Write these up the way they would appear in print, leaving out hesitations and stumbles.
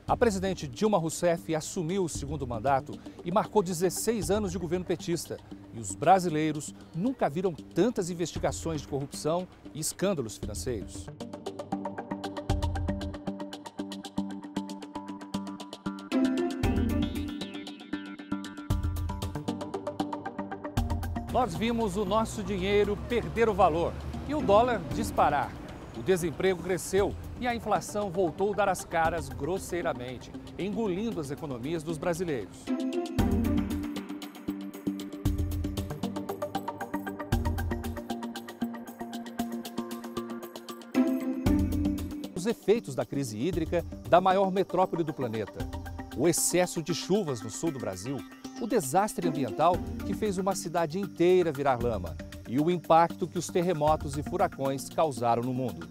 A presidente Dilma Rousseff assumiu o segundo mandato e marcou 16 anos de governo petista. E os brasileiros nunca viram tantas investigações de corrupção e escândalos financeiros. Nós vimos o nosso dinheiro perder o valor e o dólar disparar. O desemprego cresceu e a inflação voltou a dar as caras grosseiramente, engolindo as economias dos brasileiros. Os efeitos da crise hídrica da maior metrópole do planeta, o excesso de chuvas no sul do Brasil, o desastre ambiental que fez uma cidade inteira virar lama e o impacto que os terremotos e furacões causaram no mundo.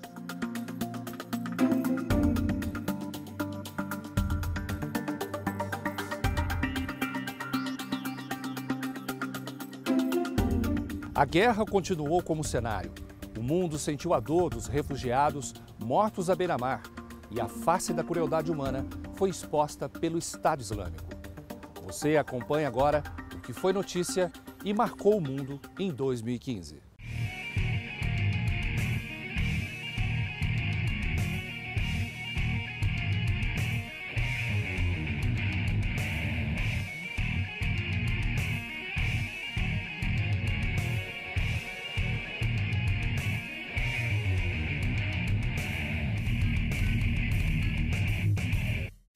A guerra continuou como cenário. O mundo sentiu a dor dos refugiados mortos à beira-mar e a face da crueldade humana foi exposta pelo Estado Islâmico. Você acompanha agora o que foi notícia e marcou o mundo em 2015.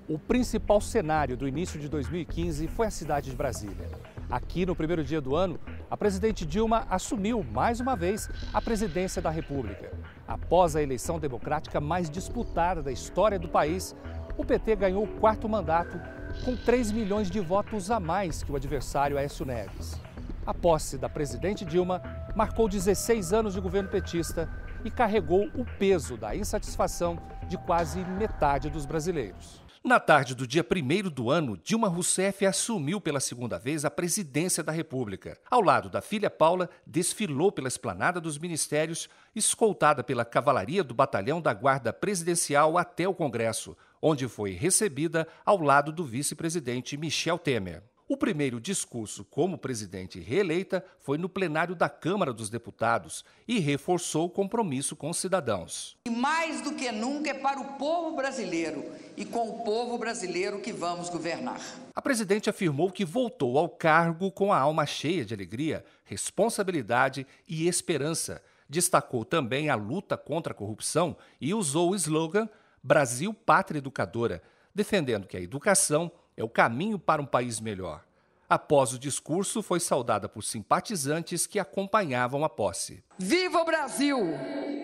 O principal cenário do início de 2015 foi a cidade de Brasília. Aqui, no primeiro dia do ano, a presidente Dilma assumiu, mais uma vez, a presidência da República. Após a eleição democrática mais disputada da história do país, o PT ganhou o quarto mandato com 3 milhões de votos a mais que o adversário Aécio Neves. A posse da presidente Dilma marcou 16 anos de governo petista e carregou o peso da insatisfação de quase metade dos brasileiros. Na tarde do dia 1º do ano, Dilma Rousseff assumiu pela segunda vez a presidência da República. Ao lado da filha Paula, desfilou pela esplanada dos ministérios, escoltada pela cavalaria do batalhão da Guarda Presidencial até o Congresso, onde foi recebida ao lado do vice-presidente Michel Temer. O primeiro discurso como presidente reeleita foi no plenário da Câmara dos Deputados e reforçou o compromisso com os cidadãos. E mais do que nunca é para o povo brasileiro e com o povo brasileiro que vamos governar. A presidente afirmou que voltou ao cargo com a alma cheia de alegria, responsabilidade e esperança. Destacou também a luta contra a corrupção e usou o slogan Brasil Pátria Educadora, defendendo que a educação é o caminho para um país melhor. Após o discurso, foi saudada por simpatizantes que acompanhavam a posse. Viva o Brasil!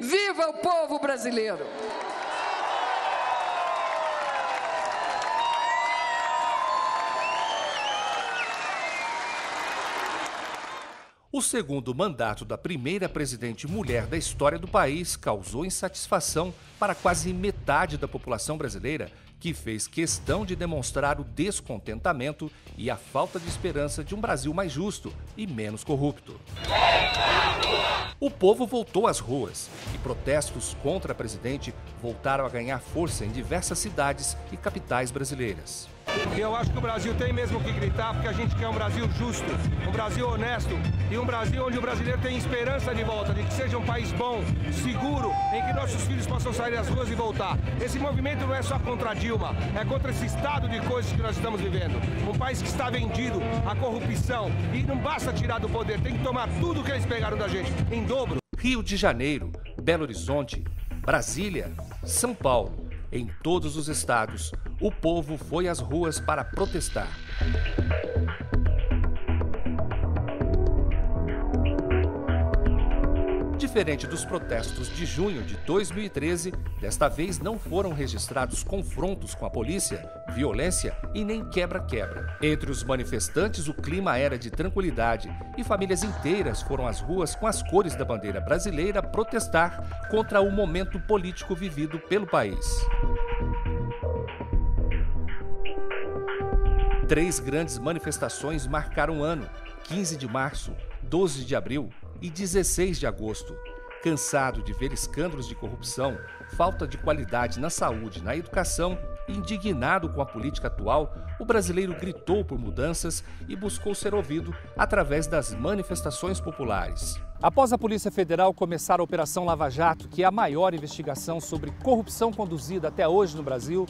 Viva o povo brasileiro! O segundo mandato da primeira presidente mulher da história do país causou insatisfação para quase metade da população brasileira, que fez questão de demonstrar o descontentamento e a falta de esperança de um Brasil mais justo e menos corrupto. O povo voltou às ruas e protestos contra a presidente voltaram a ganhar força em diversas cidades e capitais brasileiras. Eu acho que o Brasil tem mesmo que gritar, porque a gente quer um Brasil justo, um Brasil honesto e um Brasil onde o brasileiro tem esperança de volta, de que seja um país bom, seguro, em que nossos filhos possam sair das ruas e voltar. Esse movimento não é só contra a Dilma, é contra esse estado de coisas que nós estamos vivendo. Um país que está vendido à corrupção e não basta tirar do poder, tem que tomar tudo que eles pegaram da gente, em dobro. Rio de Janeiro, Belo Horizonte, Brasília, São Paulo. Em todos os estados, o povo foi às ruas para protestar. Diferente dos protestos de junho de 2013, desta vez não foram registrados confrontos com a polícia, violência e nem quebra-quebra. Entre os manifestantes, o clima era de tranquilidade e famílias inteiras foram às ruas com as cores da bandeira brasileira protestar contra o momento político vivido pelo país. 3 grandes manifestações marcaram o ano: 15 de março, 12 de abril e 16 de agosto. Cansado de ver escândalos de corrupção, falta de qualidade na saúde e na educação, Indignado com a política atual, o brasileiro gritou por mudanças e buscou ser ouvido através das manifestações populares. Após a Polícia Federal começar a Operação Lava Jato, que é a maior investigação sobre corrupção conduzida até hoje no Brasil,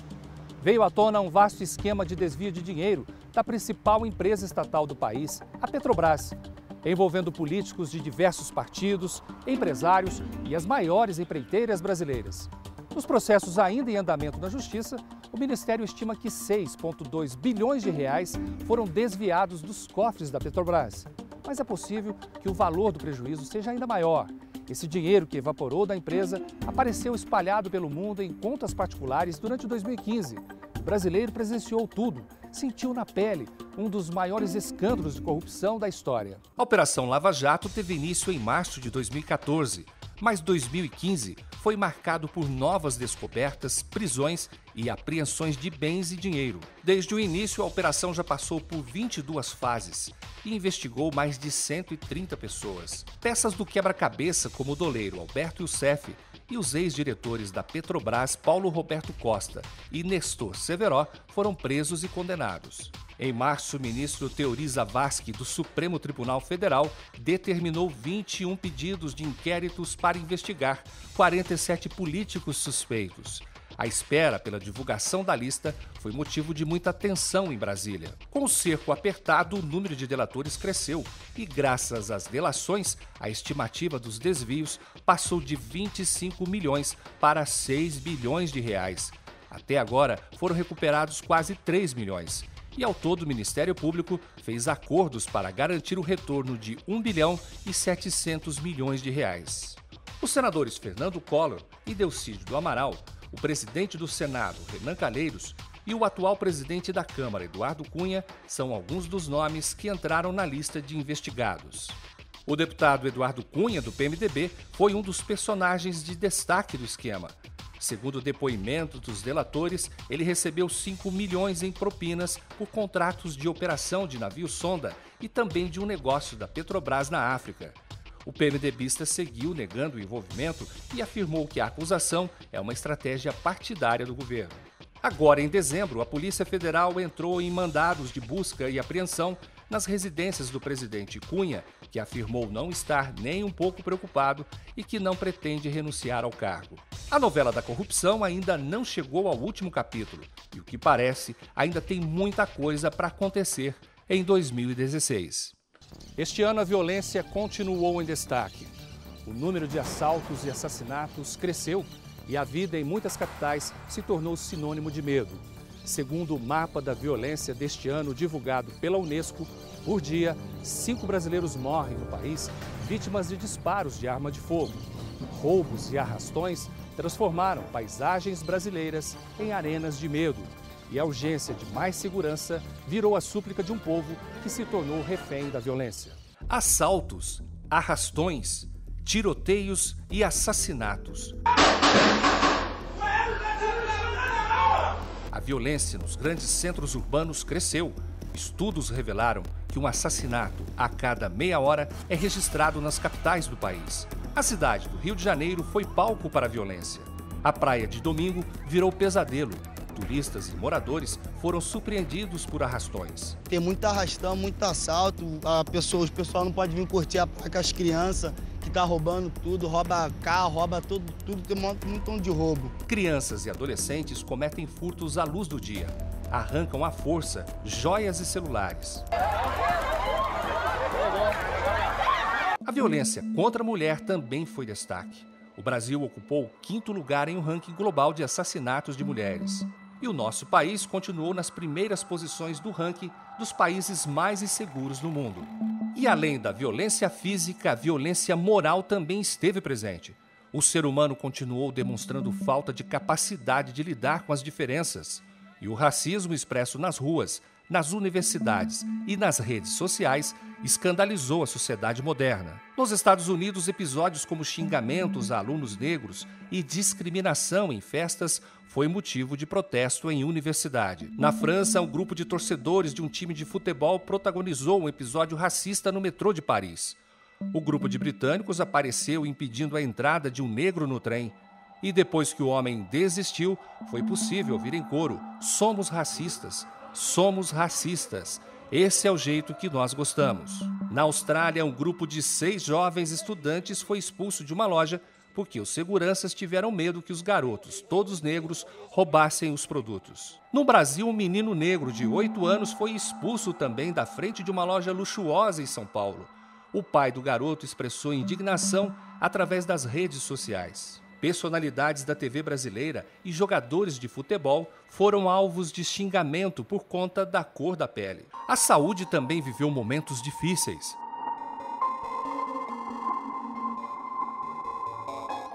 veio à tona um vasto esquema de desvio de dinheiro da principal empresa estatal do país, a Petrobras, envolvendo políticos de diversos partidos, empresários e as maiores empreiteiras brasileiras. Nos processos ainda em andamento na Justiça, o Ministério estima que 6,2 bilhões de reais foram desviados dos cofres da Petrobras. Mas é possível que o valor do prejuízo seja ainda maior. Esse dinheiro que evaporou da empresa apareceu espalhado pelo mundo em contas particulares durante 2015. O brasileiro presenciou tudo, sentiu na pele um dos maiores escândalos de corrupção da história. A Operação Lava Jato teve início em março de 2014, mas 2015 foi marcado por novas descobertas, prisões e apreensões de bens e dinheiro. Desde o início, a operação já passou por 22 fases e investigou mais de 130 pessoas. Peças do quebra-cabeça como o doleiro Alberto Youssef e os ex-diretores da Petrobras, Paulo Roberto Costa e Nestor Severó, foram presos e condenados. Em março, o ministro Teori Zavascki, do Supremo Tribunal Federal, determinou 21 pedidos de inquéritos para investigar 47 políticos suspeitos. A espera pela divulgação da lista foi motivo de muita tensão em Brasília. Com o cerco apertado, o número de delatores cresceu e, graças às delações, a estimativa dos desvios passou de 25 milhões para 6 bilhões de reais. Até agora, foram recuperados quase 3 milhões. E, ao todo, o Ministério Público fez acordos para garantir o retorno de 1 bilhão e 700 milhões de reais. Os senadores Fernando Collor e Delcídio do Amaral, o presidente do Senado, Renan Calheiros, e o atual presidente da Câmara, Eduardo Cunha, são alguns dos nomes que entraram na lista de investigados. O deputado Eduardo Cunha, do PMDB, foi um dos personagens de destaque do esquema. Segundo o depoimento dos delatores, ele recebeu 5 milhões em propinas por contratos de operação de navio-sonda e também de um negócio da Petrobras na África. O PMDBista seguiu negando o envolvimento e afirmou que a acusação é uma estratégia partidária do governo. Agora, em dezembro, a Polícia Federal entrou em mandados de busca e apreensão nas residências do presidente Cunha, que afirmou não estar nem um pouco preocupado e que não pretende renunciar ao cargo. A novela da corrupção ainda não chegou ao último capítulo e, o que parece, ainda tem muita coisa para acontecer em 2016. Este ano, a violência continuou em destaque. O número de assaltos e assassinatos cresceu e a vida em muitas capitais se tornou sinônimo de medo. Segundo o mapa da violência deste ano divulgado pela Unesco, por dia, 5 brasileiros morrem no país vítimas de disparos de arma de fogo. Roubos e arrastões transformaram paisagens brasileiras em arenas de medo. E a urgência de mais segurança virou a súplica de um povo que se tornou refém da violência. Assaltos, arrastões, tiroteios e assassinatos. A violência nos grandes centros urbanos cresceu. Estudos revelaram que um assassinato a cada meia hora é registrado nas capitais do país. A cidade do Rio de Janeiro foi palco para a violência. A praia de Domingo virou pesadelo. Turistas e moradores foram surpreendidos por arrastões. Tem muito arrastão, muito assalto. O pessoal não pode vir curtir a praia com as crianças, que tá roubando tudo, rouba carro, rouba tudo, tem um montão de roubo. Crianças e adolescentes cometem furtos à luz do dia. Arrancam à força joias e celulares. A violência contra a mulher também foi destaque. O Brasil ocupou o 5º lugar em um ranking global de assassinatos de mulheres. E o nosso país continuou nas primeiras posições do ranking dos países mais inseguros do mundo. E além da violência física, a violência moral também esteve presente. O ser humano continuou demonstrando falta de capacidade de lidar com as diferenças. E o racismo expresso nas ruas, nas universidades e nas redes sociais escandalizou a sociedade moderna. Nos Estados Unidos, episódios como xingamentos a alunos negros e discriminação em festas foi motivo de protesto em universidade. Na França, um grupo de torcedores de um time de futebol protagonizou um episódio racista no metrô de Paris. O grupo de britânicos apareceu impedindo a entrada de um negro no trem. E depois que o homem desistiu, foi possível ouvir em coro: somos racistas, somos racistas. Esse é o jeito que nós gostamos. Na Austrália, um grupo de 6 jovens estudantes foi expulso de uma loja porque os seguranças tiveram medo que os garotos, todos negros, roubassem os produtos. No Brasil, um menino negro de 8 anos foi expulso também da frente de uma loja luxuosa em São Paulo. O pai do garoto expressou indignação através das redes sociais. Personalidades da TV brasileira e jogadores de futebol foram alvos de xingamento por conta da cor da pele. A saúde também viveu momentos difíceis.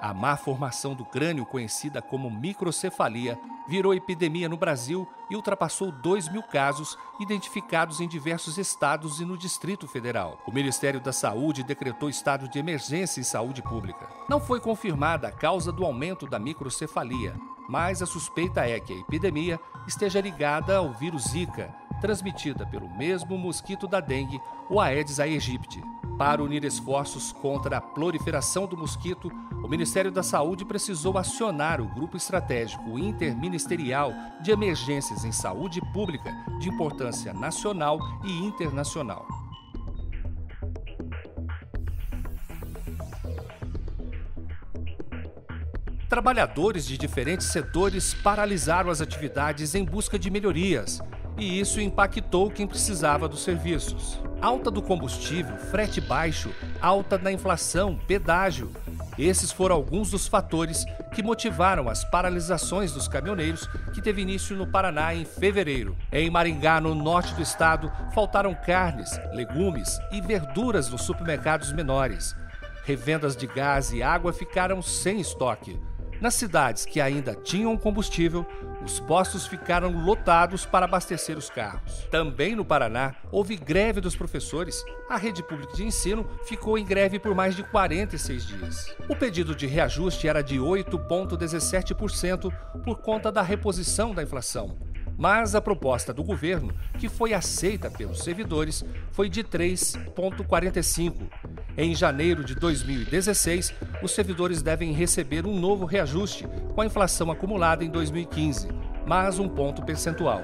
A má formação do crânio, conhecida como microcefalia, virou epidemia no Brasil e ultrapassou 2.000 casos identificados em diversos estados e no Distrito Federal. O Ministério da Saúde decretou estado de emergência em saúde pública. Não foi confirmada a causa do aumento da microcefalia, mas a suspeita é que a epidemia esteja ligada ao vírus Zika, transmitida pelo mesmo mosquito da dengue, o Aedes aegypti. Para unir esforços contra a proliferação do mosquito, o Ministério da Saúde precisou acionar o Grupo Estratégico Interministerial de Emergências em Saúde Pública de importância nacional e internacional. Trabalhadores de diferentes setores paralisaram as atividades em busca de melhorias, e isso impactou quem precisava dos serviços. Alta do combustível, frete baixo, alta da inflação, pedágio. Esses foram alguns dos fatores que motivaram as paralisações dos caminhoneiros, que teve início no Paraná em fevereiro. Em Maringá, no norte do estado, faltaram carnes, legumes e verduras nos supermercados menores. Revendas de gás e água ficaram sem estoque. Nas cidades que ainda tinham combustível, os postos ficaram lotados para abastecer os carros. Também no Paraná, houve greve dos professores. A rede pública de ensino ficou em greve por mais de 46 dias. O pedido de reajuste era de 8,17% por conta da reposição da inflação. Mas a proposta do governo, que foi aceita pelos servidores, foi de 3,45%. Em janeiro de 2016, os servidores devem receber um novo reajuste com a inflação acumulada em 2015, mais um ponto percentual.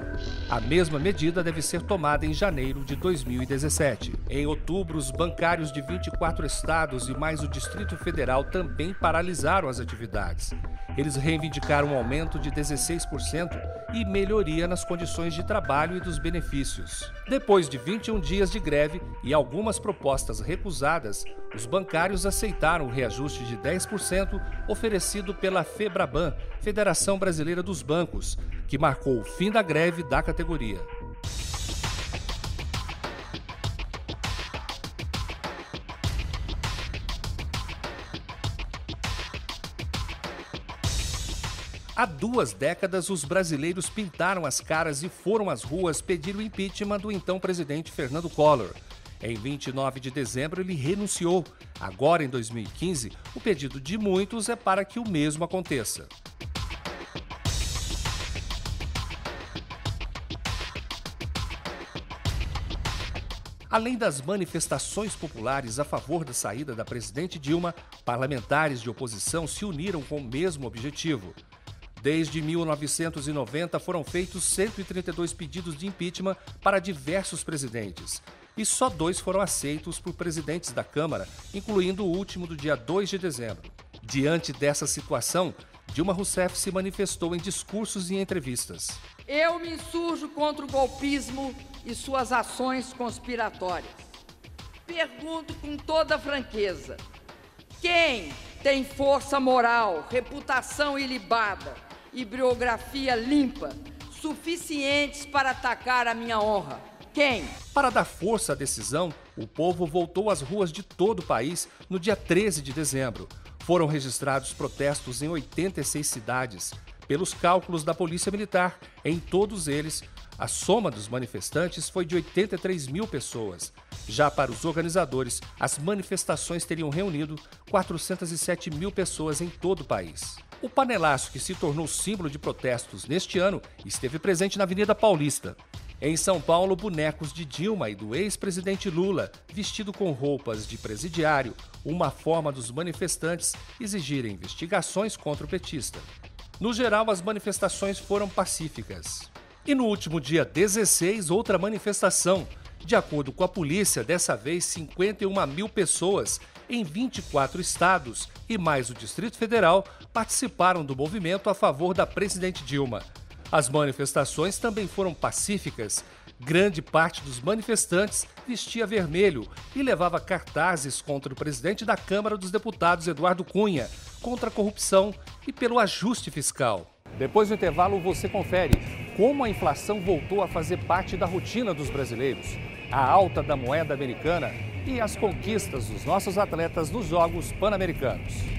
A mesma medida deve ser tomada em janeiro de 2017. Em outubro, os bancários de 24 estados e mais o Distrito Federal também paralisaram as atividades. Eles reivindicaram um aumento de 16% e melhoria nas condições de trabalho e dos benefícios. Depois de 21 dias de greve e algumas propostas recusadas, os bancários aceitaram o reajuste de 10% oferecido pela FEBRABAN, Federação Brasileira dos Bancos, que marcou o fim da greve da categoria. Há 2 décadas, os brasileiros pintaram as caras e foram às ruas pedir o impeachment do então presidente Fernando Collor. Em 29 de dezembro, ele renunciou. Agora, em 2015, o pedido de muitos é para que o mesmo aconteça. Além das manifestações populares a favor da saída da presidente Dilma, parlamentares de oposição se uniram com o mesmo objetivo. Desde 1990 foram feitos 132 pedidos de impeachment para diversos presidentes. E só 2 foram aceitos por presidentes da Câmara, incluindo o último do dia 2 de dezembro. Diante dessa situação, Dilma Rousseff se manifestou em discursos e entrevistas. Eu me insurjo contra o golpismo e suas ações conspiratórias. Pergunto com toda franqueza: quem tem força moral, reputação ilibada e biografia limpa suficientes para atacar a minha honra? Quem? Para dar força à decisão, o povo voltou às ruas de todo o país no dia 13 de dezembro. Foram registrados protestos em 86 cidades. Pelos cálculos da Polícia Militar, em todos eles, a soma dos manifestantes foi de 83.000 pessoas. Já para os organizadores, as manifestações teriam reunido 407.000 pessoas em todo o país. O panelaço, que se tornou símbolo de protestos neste ano, esteve presente na Avenida Paulista. Em São Paulo, bonecos de Dilma e do ex-presidente Lula, vestido com roupas de presidiário, uma forma dos manifestantes exigirem investigações contra o petista. No geral, as manifestações foram pacíficas. E no último dia 16, outra manifestação. De acordo com a polícia, dessa vez 51 mil pessoas em 24 estados e mais o Distrito Federal participaram do movimento a favor da presidente Dilma. As manifestações também foram pacíficas. Grande parte dos manifestantes vestia vermelho e levava cartazes contra o presidente da Câmara dos Deputados, Eduardo Cunha, contra a corrupção e pelo ajuste fiscal. Depois do intervalo, você confere como a inflação voltou a fazer parte da rotina dos brasileiros, a alta da moeda americana e as conquistas dos nossos atletas nos Jogos Pan-Americanos.